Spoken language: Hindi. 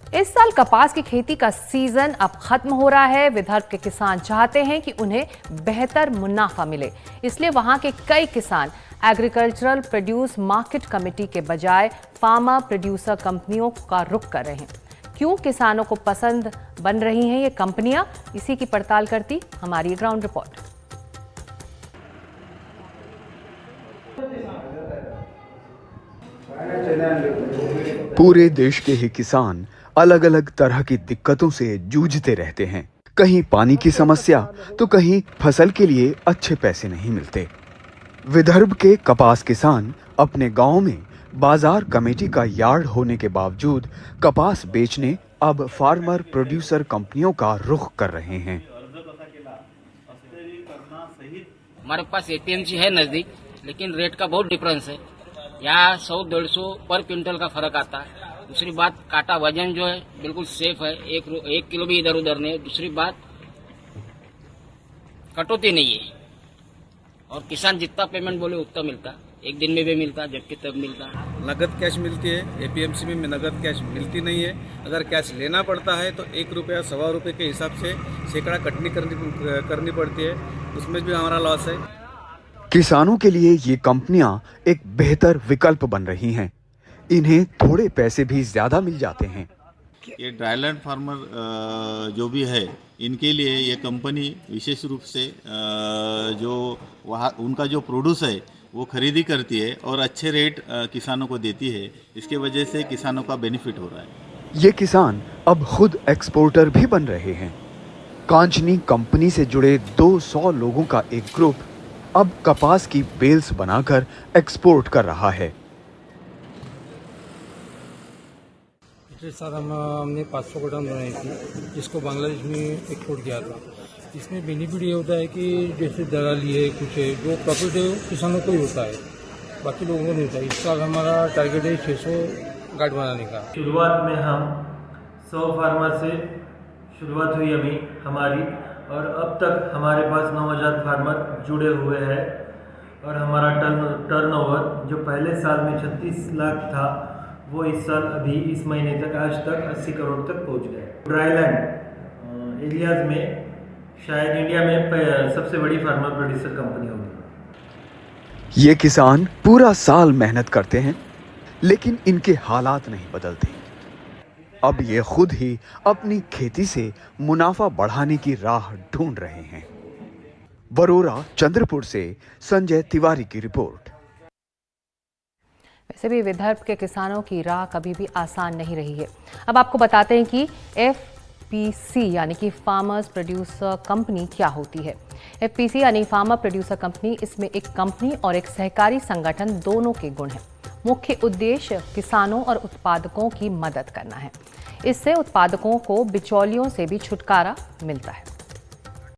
इस साल कपास की खेती का सीजन अब खत्म हो रहा है। विदर्भ के किसान चाहते हैं कि उन्हें बेहतर मुनाफा मिले, इसलिए वहां के कई किसान एग्रीकल्चरल प्रोड्यूस मार्केट कमेटी के बजाय फार्मर प्रोड्यूसर कंपनियों का रुख कर रहे हैं। क्यों किसानों को पसंद बन रही हैं ये कंपनियां, इसी की पड़ताल करती हमारी ग्राउंड रिपोर्ट। पूरे देश के ही किसान अलग अलग तरह की दिक्कतों से जूझते रहते हैं। कहीं पानी की समस्या तो कहीं फसल के लिए अच्छे पैसे नहीं मिलते। विदर्भ के कपास किसान अपने गांव में बाजार कमेटी का यार्ड होने के बावजूद कपास बेचने अब फार्मर प्रोड्यूसर कंपनियों का रुख कर रहे हैं। हमारे पास एपीएमसी है नजदीक, लेकिन रेट का बहुत डिफरेंस है। यहाँ 100-150 पर क्विंटल का फर्क आता है। दूसरी बात, काटा वजन जो है बिल्कुल सेफ है, एक किलो भी इधर उधर नहीं है। दूसरी बात, कटौती नहीं है और किसान जितना पेमेंट बोले उतना मिलता, एक दिन में भी मिलता, जबकि तब मिलता। नगद कैश मिलती है, एपीएमसी में नगद कैश मिलती नहीं है। अगर कैश लेना पड़ता है तो 1 रुपया 1.25 रुपये के हिसाब से सैकड़ा कटनी करनी पड़ती है, उसमें भी हमारा लॉस है। किसानों के लिए ये कंपनियां एक बेहतर विकल्प बन रही हैं। इन्हें थोड़े पैसे भी ज्यादा मिल जाते हैं। ये ड्राईलैंड फार्मर जो भी है, इनके लिए ये कंपनी विशेष रूप से जो वहाँ उनका जो प्रोड्यूस है वो खरीदी करती है और अच्छे रेट किसानों को देती है। इसके वजह से किसानों का बेनिफिट हो रहा है। ये किसान अब खुद एक्सपोर्टर भी बन रहे हैं। कांचनी कंपनी से जुड़े 200 लोगों का एक ग्रुप अब कपास की बेल्स बनाकर एक्सपोर्ट कर रहा है। पिछले साल हमने 500 गोडाउन बनाई थी, जिसको बांग्लादेश में एक्सपोर्ट किया था। इसमें बेनिफिट ये होता है कि जैसे दलाली है, कुछ है, जो प्रॉफिट है किसानों को ही होता है, बाकी लोगों को नहीं होता है। इस साल हमारा टारगेट है 600 गार्ड बनाने का। शुरुआत में हम 100 फार्मर से शुरुआत हुई अभी हमारी, और अब तक हमारे पास 9000 फार्मर जुड़े हुए हैं। और हमारा टर्नओवर जो पहले साल में 36 लाख था, वो इस साल अभी इस महीने तक आज तक 80 करोड़ तक पहुंच गए। ड्राईलैंड एरियाज में शायद इंडिया में सबसे बड़ी फार्मर प्रोड्यूसर कंपनी होगी। ये किसान पूरा साल मेहनत करते हैं, लेकिन इनके हालात नहीं बदलते। अब ये खुद ही अपनी खेती से मुनाफा बढ़ाने की राह ढूंढ रहे हैं। बरोरा चंद्रपुर से संजय तिवारी की रिपोर्ट। वैसे भी विदर्भ के किसानों की राह कभी भी आसान नहीं रही है। अब आपको बताते हैं कि एफपीसी यानी कि फार्मर्स प्रोड्यूसर कंपनी क्या होती है। एफपीसी यानी फार्मर प्रोड्यूसर कंपनी, इसमें एक कंपनी और एक सहकारी संगठन दोनों के गुण हैं। मुख्य उद्देश्य किसानों और उत्पादकों की मदद करना है। इससे उत्पादकों को बिचौलियों से भी छुटकारा मिलता है।